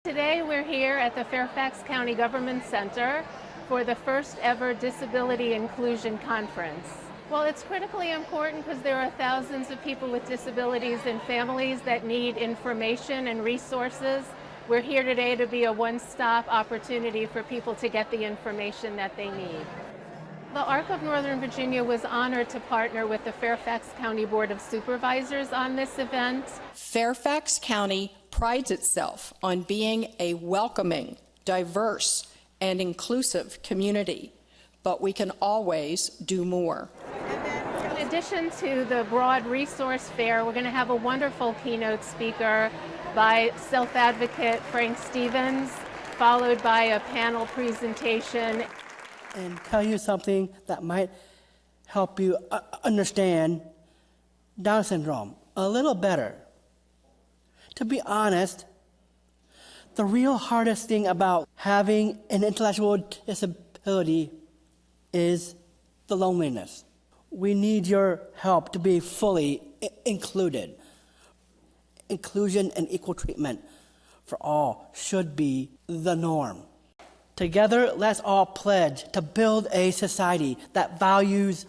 Today we're here at the Fairfax County Government Center for the first ever Disability Inclusion Conference. Well, it's critically important because there are thousands of people with disabilities and families that need information and resources. We're here today to be a one-stop opportunity for people to get the information that they need. The ARC of Northern Virginia was honored to partner with the Fairfax County Board of Supervisors on this event. Fairfax County prides itself on being a welcoming, diverse, and inclusive community, but we can always do more. In addition to the broad resource fair, we're going to have a wonderful keynote speaker by self-advocate Frank Stevens, followed by a panel presentation. And tell you something that might help you understand Down syndrome a little better. To be honest, the real hardest thing about having an intellectual disability is the loneliness. We need your help to be fully included. Inclusion and equal treatment for all should be the norm. Together, let's all pledge to build a society that values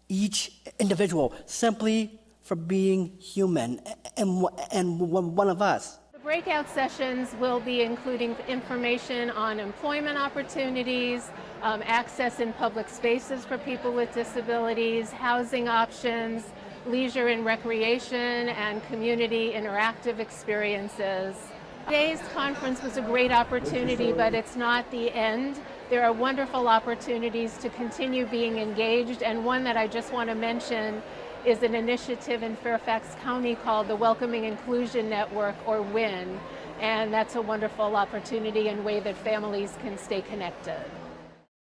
each individual simply for being human and one of us. The breakout sessions will be including information on employment opportunities, access in public spaces for people with disabilities, housing options, leisure and recreation, and community interactive experiences. Today's conference was a great opportunity, but it's not the end. There are wonderful opportunities to continue being engaged, and one that I just want to mention is an initiative in Fairfax County called the Welcoming Inclusion Network, or WIN, and that's a wonderful opportunity and way that families can stay connected.